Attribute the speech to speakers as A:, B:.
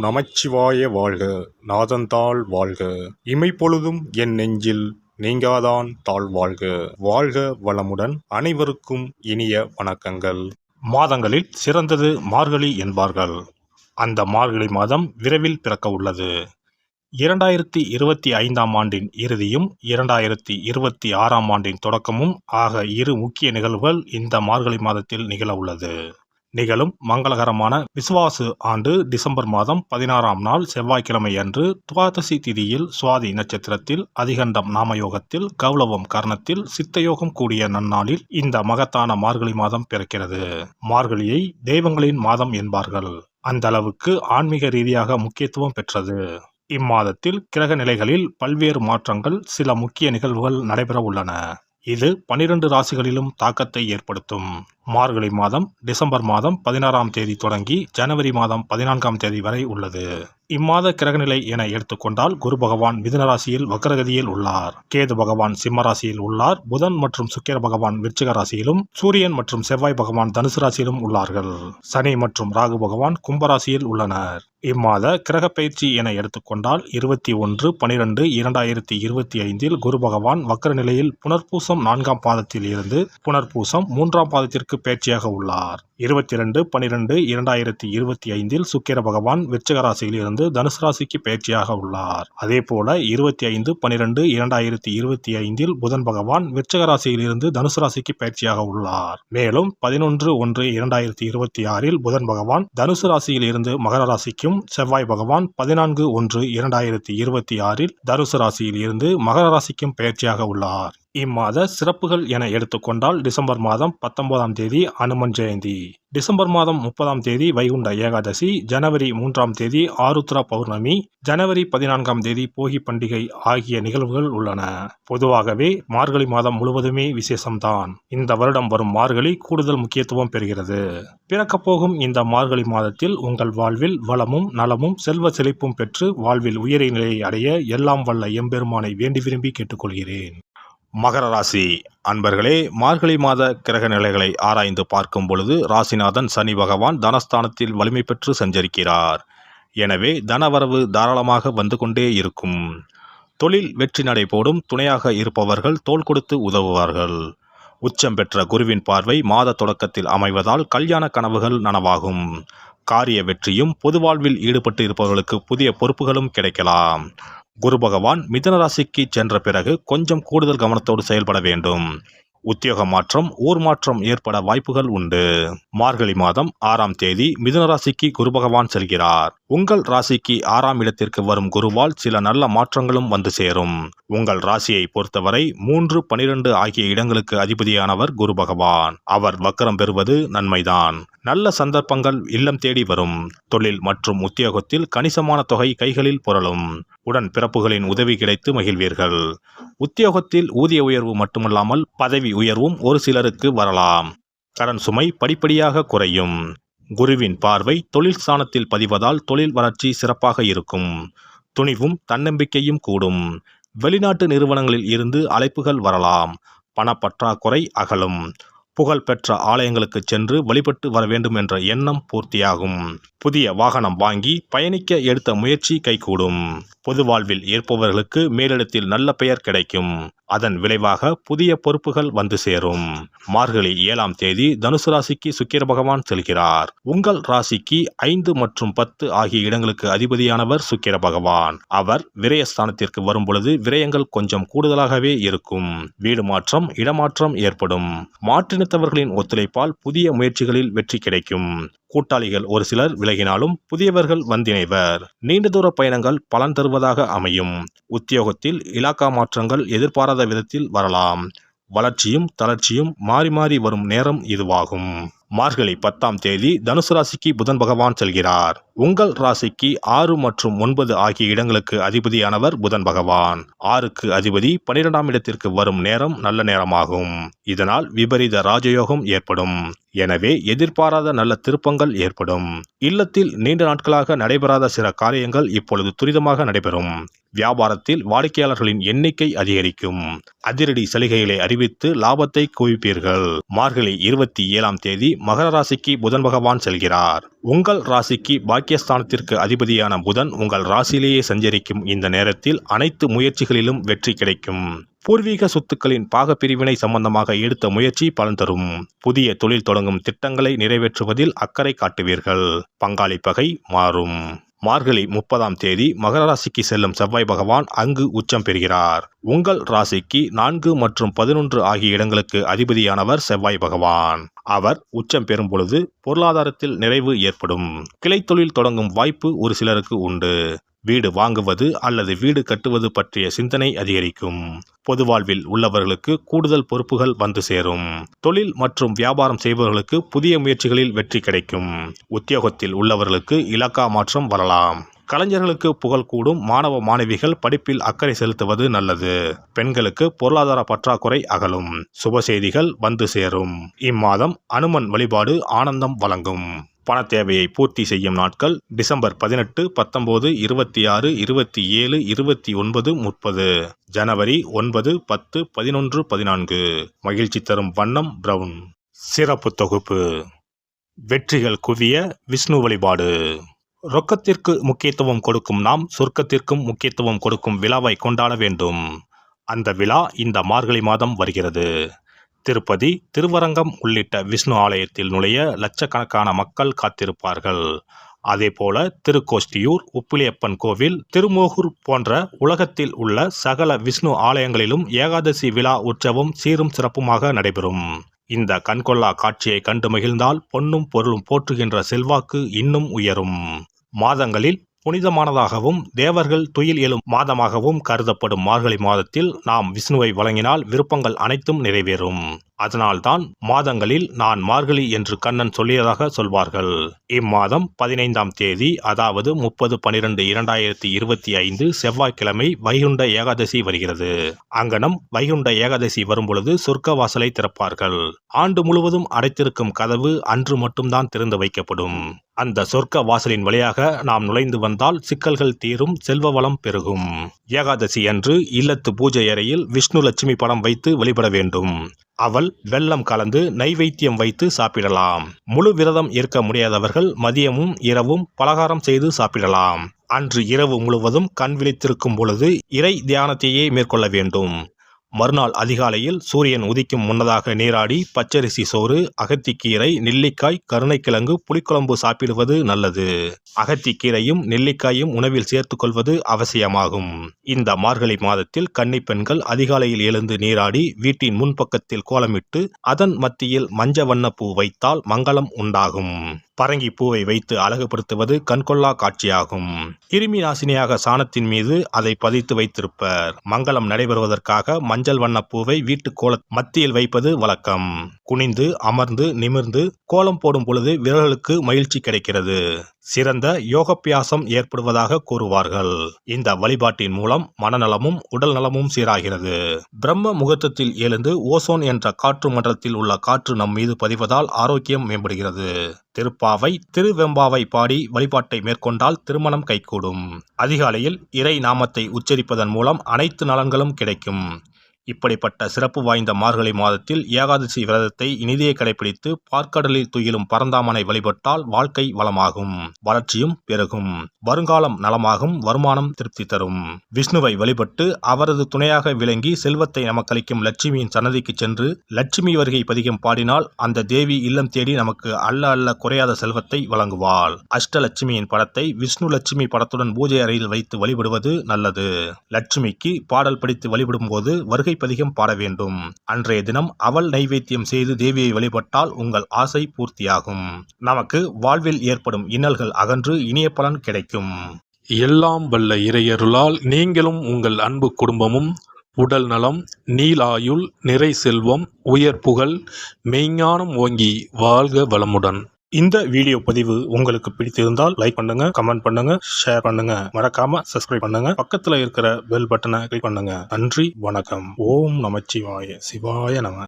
A: நமச்சிவாய வாழ்க. நாதந்தாள் வாழ்க. இமைப்பொழுதும் என் நெஞ்சில் நீங்காதான் தாழ் வாழ்க. வாழ்க வளமுடன். அனைவருக்கும் இனிய வணக்கங்கள். மாதங்களில் சிறந்தது மார்கழி என்பார்கள். அந்த மார்கழி மாதம் விரைவில் பிறக்க உள்ளது. 2025ஆம் ஆண்டின் இறுதியும் 2026ஆம் ஆண்டின் தொடக்கமும் ஆக இரு முக்கிய நிகழ்வுகள் இந்த மார்கழி மாதத்தில் நிகழ உள்ளது. நிகழும் மங்களகரமான விசுவாசு ஆண்டு டிசம்பர் மாதம் 16ஆம் நாள் செவ்வாய்க்கிழமை அன்று துவாதசி திதியில் சுவாதி நட்சத்திரத்தில் அதிகண்டம் நாமயோகத்தில் கௌளவம் கர்ணத்தில் சித்தயோகம் கூடிய நன்னாளில் இந்த மகத்தான மார்கழி மாதம் பிறக்கிறது. மார்கழியை தெய்வங்களின் மாதம் என்பார்கள். அந்த அளவுக்கு ஆன்மீக ரீதியாக முக்கியத்துவம் பெற்றது. இம்மாதத்தில் கிரக நிலைகளில் பல்வேறு மாற்றங்கள், சில முக்கிய நிகழ்வுகள் நடைபெற உள்ளன. இது 12 ராசிகளிலும் தாக்கத்தை ஏற்படுத்தும். மார்கழி மாதம் டிசம்பர் மாதம் 16ஆம் தேதி தொடங்கி ஜனவரி மாதம் 14ஆம் தேதி வரை உள்ளது. இம்மாத கிரகநிலை என எடுத்துக்கொண்டால் குரு பகவான் மிதுன ராசியில் வக்ரகதியில் உள்ளார். கேது பகவான் சிம்ம ராசியில் உள்ளார். புதன் மற்றும் சுக்கிர பகவான் விருச்சிக ராசியிலும், சூரியன் மற்றும் செவ்வாய் பகவான் தனுசு ராசியிலும் உள்ளார்கள். சனி மற்றும் ராகு பகவான் கும்பராசியில் உள்ளனர். இம்மாத கிரக பயிற்சி என எடுத்துக்கொண்டால் 21/12/2025 குரு பகவான் வக்ர நிலையில் புனர்பூசம் 4ஆம் பாதத்தில் இருந்து புனர்பூசம் 3ஆம் பாதத்திற்கு பயிற்சியாக உள்ளார். 22/12/2025 சுக்கிர பகவான் விருச்சிக ராசியில் இருந்து தனுசு ராசிக்கு பயிற்சியாக உள்ளார். அதேபோல 25/12/2025 புதன் பகவான் விருச்சிக ராசியில் இருந்து தனுசு ராசிக்கு பயிற்சியாக உள்ளார். மேலும் 11/1/2026 புதன் பகவான் தனுசு ராசியில் இருந்து மகர ராசிக்கும், செவ்வாய் பகவான் 14/1/2026 தனுசு ராசியில் இருந்து மகர ராசிக்கும் பயிற்சியாக உள்ளார். இம்மாத சிறப்புகள் என எடுத்துக்கொண்டால் டிசம்பர் மாதம் 19ஆம் தேதி அனுமன் ஜெயந்தி, டிசம்பர் மாதம் 30ஆம் தேதி வைகுண்ட ஏகாதசி, ஜனவரி 3ஆம் தேதி ஆருத்ரா பௌர்ணமி, ஜனவரி 14ஆம் தேதி போகி பண்டிகை ஆகிய நிகழ்வுகள் உள்ளன. பொதுவாகவே மார்கழி மாதம் முழுவதுமே விசேஷம்தான். இந்த வருடம் வரும் மார்கழி கூடுதல் முக்கியத்துவம் பெறுகிறது. பிறக்கப்போகும் இந்த மார்கழி மாதத்தில் உங்கள் வாழ்வில் வளமும் நலமும் செல்வ செழிப்பும் பெற்று வாழ்வில் உயரிய நிலையை அடைய எல்லாம் வல்ல எம்பெருமானை வேண்டி விரும்பி கேட்டுக்கொள்கிறேன். மகர ராசி அன்பர்களே, மார்கழி மாத கிரக நிலைகளை ஆராய்ந்து பார்க்கும் பொழுது ராசிநாதன் சனி பகவான் தனஸ்தானத்தில் வலிமை பெற்று சஞ்சரிக்கிறார். எனவே தனவரவு தாராளமாக வந்து கொண்டே இருக்கும். தொழில் வெற்றி நடை போடும். துணையாக இருப்பவர்கள் தோள் கொடுத்து உதவுவார்கள். உச்சம் பெற்ற குருவின் பார்வை மாத தொடக்கத்தில் அமைவதால் கல்யாண கனவுகள் நனவாகும். காரிய வெற்றியும், பொது வாழ்வில் ஈடுபட்டு இருப்பவர்களுக்கு புதிய பொறுப்புகளும் கிடைக்கலாம். குரு பகவான் மிதுன ராசிக்கு சென்ற பிறகு கொஞ்சம் கூடுதல் கவனத்தோடு செயல்பட வேண்டும். உத்தியோக மாற்றம், ஊர் மாற்றம் ஏற்பட வாய்ப்புகள் உண்டு. மார்கழி மாதம் 6ஆம் தேதி மிதுன ராசிக்கு குரு பகவான் செல்கிறார். உங்கள் ராசிக்கு 6ஆம் இடத்திற்கு வரும் குருவால் சில நல்ல மாற்றங்களும் வந்து சேரும். உங்கள் ராசியை பொறுத்தவரை 3, 12 ஆகிய இடங்களுக்கு அதிபதியானவர் குரு பகவான். அவர் வக்கரம் பெறுவது நன்மைதான். நல்ல சந்தர்ப்பங்கள் இல்லம் தேடி வரும். தொழில் மற்றும் உத்தியோகத்தில் கணிசமான தொகை கைகளில் புரளும். உடன் பிறப்புகளின் உதவி கிடைத்து மகிழ்வீர்கள். உத்தியோகத்தில் ஊதிய உயர்வு மட்டுமல்லாமல் பதவி உயர்வும் ஒரு சிலருக்கு வரலாம். கடன் சுமை படிப்படியாக குறையும். குருவின் பார்வை தொழில் ஸ்தானத்தில் பதிவதால் தொழில் வளர்ச்சி சிறப்பாக இருக்கும். துணிவும் தன்னம்பிக்கையும் கூடும். வெளிநாட்டு நிறுவனங்களில் இருந்து அழைப்புகள் வரலாம். பணப்பற்றாக்குறை அகலும். புகழ்பெற்ற ஆலயங்களுக்கு சென்று வழிபட்டு வர வேண்டும் என்ற எண்ணம் பூர்த்தியாகும். புதிய வாகனம் வாங்கி பயணிக்க எடுத்த முயற்சி கைகூடும். பொது வாழ்வில் இருப்பவர்களுக்கு மேலிடத்தில் நல்ல பெயர் கிடைக்கும். அதன் விளைவாக புதிய பொறுப்புகள் வந்து சேரும். மார்கழி 7ஆம் தேதி தனுசு ராசிக்கு சுக்கிர பகவான் செல்கிறார். உங்கள் ராசிக்கு 5 மற்றும் 10 ஆகிய இடங்களுக்கு அதிபதியானவர் சுக்கிர பகவான். அவர் விரயஸ்தானத்திற்கு வரும் பொழுது விரயங்கள் கொஞ்சம் கூடுதலாகவே இருக்கும். வீடு மாற்றம், இடமாற்றம் ஏற்படும். மாற்றினத்தவர்களின் ஒத்துழைப்பால் புதிய முயற்சிகளில் வெற்றி கிடைக்கும். கூட்டாளிகள் ஒரு சிலர் விலகினாலும் புதியவர்கள் வந்திணைவர். நீண்ட தூர பயணங்கள் பலன் தருவதாக அமையும். உத்தியோகத்தில் இலாக்கா மாற்றங்கள் எதிர்பாராத விதத்தில் வரலாம். வளர்ச்சியும் தளர்ச்சியும் மாறி மாறி வரும் நேரம் இதுவாகும். மார்கழி 10ஆம் தேதி தனுசு ராசிக்கு புதன் பகவான் செல்கிறார். உங்கள் ராசிக்கு 6 மற்றும் 9 ஆகிய இடங்களுக்கு அதிபதியானவர் புதன் பகவான். 6க்கு அதிபதி 12ஆம் இடத்திற்கு வரும் நேரம் நல்ல நேரமாகும். இதனால் விபரீத ராஜயோகம் ஏற்படும். எனவே எதிர்பாராத நல்ல திருப்பங்கள் ஏற்படும். இல்லத்தில் நீண்ட நாட்களாக நடைபெறாத சில காரியங்கள் இப்பொழுது துரிதமாக நடைபெறும். வியாபாரத்தில் வாடிக்கையாளர்களின் எண்ணிக்கை அதிகரிக்கும். அதிரடி சலுகைகளை அறிவித்து லாபத்தை குவிப்பீர்கள். மார்கழி 27ஆம் தேதி மகர ராசிக்கு புதன் பகவான் செல்கிறார். உங்கள் ராசிக்கு பாக்கியஸ்தானத்திற்கு அதிபதியான புதன் உங்கள் ராசியிலேயே சஞ்சரிக்கும் இந்த நேரத்தில் அனைத்து முயற்சிகளிலும் வெற்றி கிடைக்கும். பூர்வீக சொத்துக்களின் பாகப்பிரிவினை சம்பந்தமாக எடுத்த முயற்சி பலன் தரும். புதிய தொழில் தொடங்கும் திட்டங்களை நிறைவேற்றுவதில் அக்கறை காட்டுவீர்கள். பங்காளி பகை மாறும். மார்கழி 30ஆம் தேதி மகர ராசிக்கு செல்லும் செவ்வாய் பகவான் அங்கு உச்சம் பெறுகிறார். உங்கள் ராசிக்கு 4 மற்றும் 11 ஆகிய இடங்களுக்கு அதிபதியானவர் செவ்வாய் பகவான். அவர் உச்சம் பெறும் பொழுது பொருளாதாரத்தில் நிறைவு ஏற்படும். கிளை தொழில் தொடங்கும் வாய்ப்பு ஒரு சிலருக்கு உண்டு. வீடு வாங்குவது அல்லது வீடு கட்டுவது பற்றிய சிந்தனை அதிகரிக்கும். பொது வாழ்வில் உள்ளவர்களுக்கு கூடுதல் பொறுப்புகள் வந்து சேரும். தொழில் மற்றும் வியாபாரம் செய்பவர்களுக்கு புதிய முயற்சிகளில் வெற்றி கிடைக்கும். உத்தியோகத்தில் உள்ளவர்களுக்கு இலாக்கா மாற்றம் வரலாம். கலைஞர்களுக்கு புகழ் கூடும். மாணவ மாணவிகள் படிப்பில் அக்கறை செலுத்துவது நல்லது. பெண்களுக்கு பொருளாதார பற்றாக்குறை அகலும். சுப செய்திகள் வந்து சேரும். இம்மாதம் அனுமன் வழிபாடு ஆனந்தம் வழங்கும். பண தேவையை பூர்த்தி செய்யும் நாட்கள் டிசம்பர் 18, 19, 26, 27, 29, 30. ஜனவரி 9, 10, 11, 14. மகிழ்ச்சி தரும் வண்ணம் பிரவுன். சிறப்பு தொகுப்பு. வெற்றிகள் குவிய விஷ்ணு வழிபாடு. ரொக்கத்திற்கு முக்கியத்துவம் கொடுக்கும் நாம் சொர்க்கத்திற்கும் முக்கியத்துவம் கொடுக்கும் விழாவை கொண்டாட வேண்டும். அந்த விழா இந்த மார்கழி மாதம் வருகிறது. திருப்பதி, திருவரங்கம் உள்ளிட்ட விஷ்ணு ஆலயத்தில் நுழைய லட்சக்கணக்கான மக்கள் காத்திருப்பார்கள். அதேபோல திருக்கோஷ்டியூர், உப்பிலியப்பன் கோவில், திருமோகூர் போன்ற உலகத்தில் உள்ள சகல விஷ்ணு ஆலயங்களிலும் ஏகாதசி விழா உற்சவம் சீரும் சிறப்புமாக நடைபெறும். இந்த கண்கொள்ளா காட்சியை கண்டு மகிழ்ந்தால் பொன்னும் பொருளும் போற்றுகின்ற செல்வாக்கு இன்னும் உயரும். மாதங்களில் புனிதமானதாகவும் தேவர்கள் துயில் எழும் மாதமாகவும் கருதப்படும் மார்கழி மாதத்தில் நாம் விஷ்ணுவை வழங்கினால் விருப்பங்கள் அனைத்தும் நிறைவேறும். அதனால்தான் மாதங்களில் நான் மார்கழி என்று கண்ணன் சொல்லியதாக சொல்வார்கள். இம்மாதம் 15ஆம் தேதி அதாவது 30/12/2025 செவ்வாய்க்கிழமை வைகுண்ட ஏகாதசி வருகிறது. அங்கனம் வைகுண்ட ஏகாதசி வரும்பொழுது சொர்க்க வாசலை திறப்பார்கள். ஆண்டு முழுவதும் அடைத்திருக்கும் கதவு அன்று மட்டும்தான் திறந்து வைக்கப்படும். அந்த சொர்க்க வாசலின் வழியாக நாம் நுழைந்து வந்தால் சிக்கல்கள் தீரும், செல்வ வளம் பெருகும். ஏகாதசி அன்று இல்லத்து பூஜை அறையில் விஷ்ணு லட்சுமி படம் வைத்து வழிபட வேண்டும். அவள் வெல்லம் கலந்து நைவேத்தியம் வைத்து சாப்பிடலாம். முழு விரதம் இருக்க முடியாதவர்கள் மதியமும் இரவும் பலகாரம் செய்து சாப்பிடலாம். அன்று இரவு முழுவதும் கண் விழித்திருக்கும் பொழுது இறை தியானத்தையே மேற்கொள்ள வேண்டும். மறுநாள் அதிகாலையில் சூரியன் உதிக்கும் முன்னதாக நீராடி பச்சரிசி சோறு, அகத்திக்கீரை, நெல்லிக்காய், கருணைக்கிழங்கு, புளிக்குழம்பு சாப்பிடுவது நல்லது. அகத்திக்கீரையும் நெல்லிக்காயும் உணவில் சேர்த்துக் கொள்வது அவசியமாகும். இந்த மார்கழி மாதத்தில் கன்னி பெண்கள் அதிகாலையில் எழுந்து நீராடி வீட்டின் முன்பக்கத்தில் கோலமிட்டு அதன் மத்தியில் மஞ்ச வண்ண பூ வைத்தால் மங்களம் உண்டாகும். பரங்கி பூவை வைத்து அழகுபடுத்துவது கண்கொள்ளா காட்சியாகும். கிருமி நாசினியாக சாணத்தின் மீது அதை பதித்து வைத்திருப்பர். மங்களம் நடைபெறுவதற்காக மஞ்சள் வண்ண பூவை வீட்டு கோல மத்தியில் வைப்பது வழக்கம். குனிந்து அமர்ந்து நிமிர்ந்து கோலம் போடும் பொழுது விரல்களுக்கு மகிழ்ச்சி கிடைக்கிறது. சிறந்த யோகப்பியாசம் ஏற்படுவதாக கூறுவார்கள். இந்த வழிபாட்டின் மூலம் மனநலமும் உடல் நலமும் சீராகிறது. பிரம்ம முகூர்த்தத்தில் எழுந்து ஓசோன் என்ற காற்று மண்டலத்தில் உள்ள காற்று நம் மீது பதிவதால் ஆரோக்கியம் மேம்படுகிறது. திருப்பாவை, திருவெம்பாவை பாடி வழிபாட்டை மேற்கொண்டால் திருமணம் கைகூடும். அதிகாலையில் இறை நாமத்தை உச்சரிப்பதன் மூலம் அனைத்து நலன்களும் கிடைக்கும். இப்படிப்பட்ட சிறப்பு வாய்ந்த மார்கழி மாதத்தில் ஏகாதசி விரதத்தை இனிதே கடைபிடித்து பார்க்கடலில் துயிலும் பரந்தாமனை வழிபட்டால் வாழ்க்கை வளமாகும், வளர்ச்சியும் பெருகும், வருங்காலம் நலமாகும், வருமானம் திருப்தி தரும். விஷ்ணுவை வழிபட்டு அவரது துணையாக விளங்கி செல்வத்தை நமக்களிக்கும் லட்சுமியின் சன்னதிக்கு சென்று லட்சுமி வருகை பதிகம் பாடினால் அந்த தேவி இல்லம் தேடி நமக்கு அல்ல அல்ல குறையாத செல்வத்தை வழங்குவாள். அஷ்டலட்சுமியின் படத்தை விஷ்ணு லட்சுமி படத்துடன் பூஜை அறையில் வைத்து வழிபடுவது நல்லது. லட்சுமிக்கு பாடல் படித்து வழிபடும் போது வருகை பதிகம் பாட வேண்டும். அன்றைய தினம் அவள் நைவேத்தியம் செய்து தேவியை வழிபட்டால் உங்கள் ஆசை பூர்த்தியாகும். நமக்கு வாழ்வில் ஏற்படும் இன்னல்கள் அகன்று இனிய பலன் கிடைக்கும்.
B: எல்லாம் வல்ல இறையருளால் நீங்களும் உங்கள் அன்பு குடும்பமும் உடல் நலம், நீலாயுள், நிறை செல்வம், உயர் புகழ், மெய்ஞானம் ஓங்கி வாழ்க வளமுடன்.
A: இந்த வீடியோ பதிவு உங்களுக்கு பிடித்திருந்தால் லைக் பண்ணுங்க, கமெண்ட் பண்ணுங்க, ஷேர் பண்ணுங்க, மறக்காம சப்ஸ்கிரைப் பண்ணுங்க, பக்கத்துல இருக்கிற பெல் பட்டனை கிளிக் பண்ணுங்க. நன்றி, வணக்கம். ஓம் நமச்சிவாய. சிவாய நம.